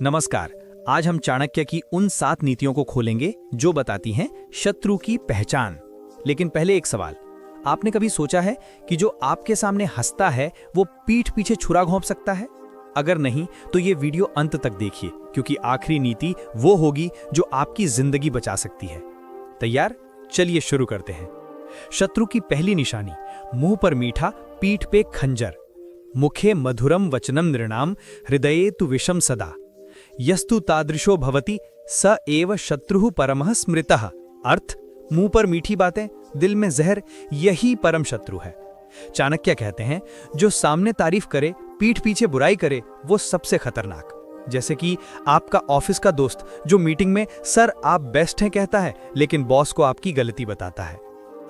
नमस्कार। आज हम चाणक्य की उन 7 नीतियों को खोलेंगे जो बताती हैं शत्रु की पहचान। लेकिन पहले एक सवाल, आपने कभी सोचा है कि जो आपके सामने हंसता है वो पीठ पीछे छुरा घोंप सकता है? अगर नहीं तो ये वीडियो अंत तक देखिए, क्योंकि आखिरी नीति वो होगी जो आपकी जिंदगी बचा सकती है। तैयार? चलिए शुरू करते हैं। शत्रु की पहली निशानी, मुंह पर मीठा, पीठ पे खंजर। मुखे मधुरम वचनम नृणाम, हृदये तु विषम सदा। यस्तु तादृशो भवति स एव शत्रुः परमः स्मृतः। अर्थ, मुंह पर मीठी बातें, दिल में जहर, यही परम शत्रु है। चाणक्य कहते हैं, जो सामने तारीफ करे, पीठ पीछे बुराई करे, वो सबसे खतरनाक। जैसे कि आपका ऑफिस का दोस्त जो मीटिंग में सर आप बेस्ट हैं कहता है, लेकिन बॉस को आपकी गलती बताता है।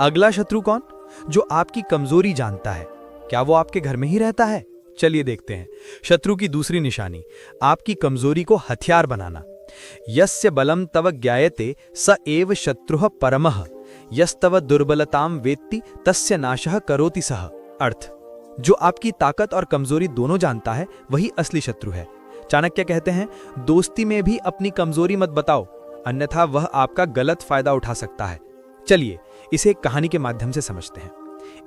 अगला शत्रु कौन? जो आपकी कमजोरी जानता है। क्या वो आपके घर में ही रहता है? चलिए देखते हैं। शत्रु की दूसरी निशानी, आपकी कमजोरी को हथियार बनाना। यस्य बलम तव ज्ञायते स एव शत्रुः परमः, यस्तव दुर्बलताम वेत्ति तस्य नाशः करोति सः। अर्थ, जो आपकी ताकत और कमजोरी दोनों जानता है वही असली शत्रु है। चाणक्य कहते हैं, दोस्ती में भी अपनी कमजोरी मत बताओ, अन्यथा वह आपका गलत फायदा उठा सकता है। चलिए इसे एक कहानी के माध्यम से समझते हैं।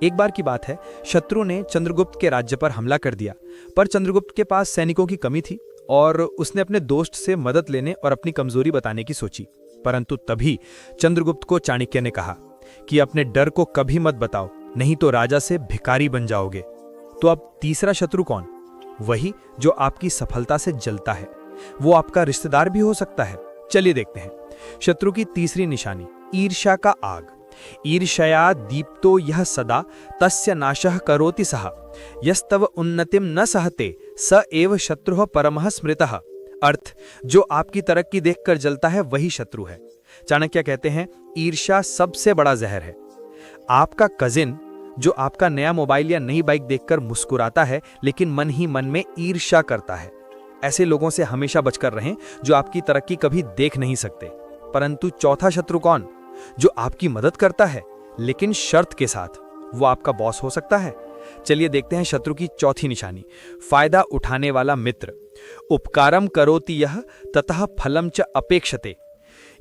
एक बार की बात है, शत्रु ने चंद्रगुप्त के राज्य पर हमला कर दिया, पर चंद्रगुप्त के पास सैनिकों की कमी थी और उसने अपने दोस्त से मदद लेने और अपनी कमजोरी बताने की सोची। परंतु तभी चंद्रगुप्त को चाणक्य ने कहा कि अपने डर को कभी मत बताओ, नहीं तो राजा से भिखारी बन जाओगे। तो अब तीसरा शत्रु कौन? वही जो आपकी सफलता से जलता है। वो आपका रिश्तेदार भी हो सकता है। चलिए देखते हैं। शत्रु की तीसरी निशानी, ईर्ष्या का आग। ईर्ष्या दीप्तो यह सदा तस्य नाशः करोति सः, यस्तव उन्नतिम न सहते स एव शत्रुः परमः स्मृतः। अर्थ, जो आपकी तरक्की देखकर जलता है वही शत्रु है। चाणक्य कहते हैं, ईर्ष्या सबसे बड़ा जहर है। आपका कजिन जो आपका नया मोबाइल या नई बाइक देखकर मुस्कुराता है, लेकिन मन ही मन में ईर्ष्या करता है। ऐसे लोगों से हमेशा बचकर रहें जो आपकी तरक्की कभी देख नहीं सकते। परंतु चौथा शत्रु कौन? जो आपकी मदद करता है, लेकिन शर्त के साथ। वो आपका बॉस हो सकता है। चलिए देखते हैं शत्रु की चौथी निशानी, फायदा उठाने वाला मित्र। उपकारम करोति यह ततः फलम च अपेक्षते,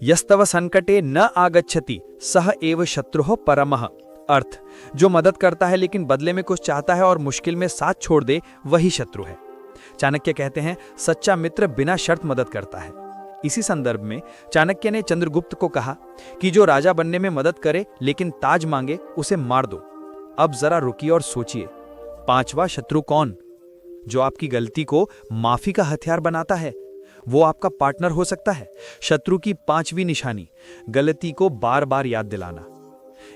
यस्तव संकटे न आगच्छति सह एव शत्रुः परमः। अर्थ, जो मदद करता है लेकिन बदले में कुछ चाहता है और मुश्किल में साथ छोड़ दे, वही शत्रु है। चाणक्य कहते हैं, सच्चा मित्र बिना शर्त मदद करता है। इसी संदर्भ में चाणक्य ने चंद्रगुप्त को कहा कि जो राजा बनने में मदद करे लेकिन ताज मांगे, उसे मार दो। अब जरा रुकिए और सोचिए, पांचवा शत्रु कौन? जो आपकी गलती को माफी का हथियार बनाता है। वो आपका पार्टनर हो सकता है। शत्रु की पांचवी निशानी, गलती को बार बार याद दिलाना।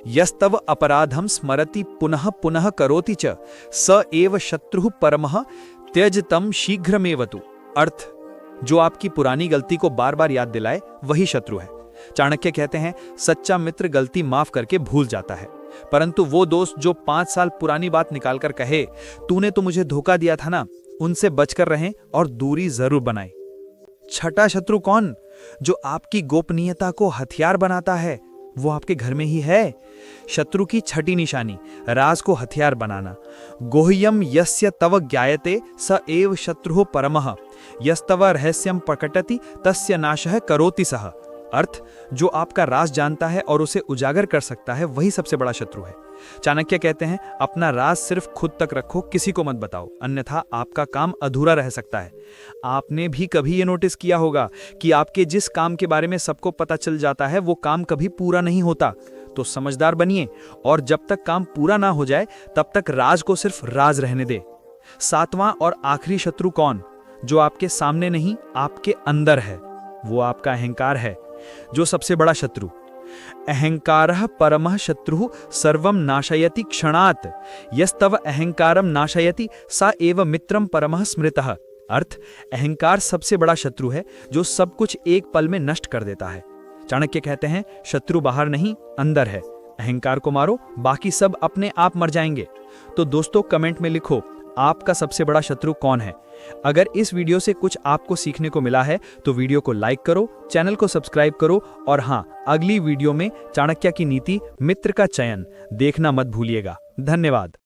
यस्तव अपराधम स्मरति पुनः पुनः करोति च स एव शत्रुः परमः त्यजतम शीघ्रमेवतु। अर्थ, जो आपकी पुरानी गलती को बार बार याद दिलाए वही शत्रु है। चाणक्य कहते हैं, सच्चा मित्र गलती माफ करके भूल जाता है, परंतु वो दोस्त जो 5 साल पुरानी बात निकालकर कहे, तूने तो मुझे धोखा दिया था ना, उनसे बचकर रहें और दूरी जरूर बनाएं। छठा शत्रु कौन? जो आपकी गोपनीयता को हथियार बनाता है। वो आपके घर में ही है। शत्रु की छठी निशानी, राज को हथियार बनाना। गोह्यम यस्य तव ज्ञायते स एव शत्रुः परमः, यस्तव रहस्यम प्रकटति तस्य नाशः करोति सः। अर्थ, जो आपका राज जानता है और उसे उजागर कर सकता है, वही सबसे बड़ा शत्रु है। चाणक्य कहते हैं, अपना राज सिर्फ खुद तक रखो, किसी को मत बताओ, अन्यथा आपका काम अधूरा रह सकता है। आपने भी कभी ये नोटिस किया होगा कि आपके जिस काम के बारे में सबको पता चल जाता है, वो काम कभी पूरा नहीं होता। तो समझदार बनिए और जब तक काम पूरा ना हो जाए तब तक राज को सिर्फ राज रहने दे। सातवां और आखिरी शत्रु कौन? जो आपके सामने नहीं, आपके अंदर है। वो आपका अहंकार है। जो सबसे बड़ा शत्रु, अहंकारः परमः शत्रुः सर्वं नाशयति क्षणात्, यस्तव अहंकारम नाशयति सा एव मित्रम परमः स्मृतः। अर्थ, अहंकार सबसे बड़ा शत्रु है जो सब कुछ एक पल में नष्ट कर देता है। चाणक्य कहते हैं, शत्रु बाहर नहीं, अंदर है। अहंकार को मारो, बाकी सब अपने आप मर जाएंगे। तो दोस्तों, कमेंट में लिखो, आपका सबसे बड़ा शत्रु कौन है? अगर इस वीडियो से कुछ आपको सीखने को मिला है तो वीडियो को लाइक करो, चैनल को सब्सक्राइब करो और हाँ, अगली वीडियो में चाणक्य की नीति मित्र का चयन देखना मत भूलिएगा। धन्यवाद।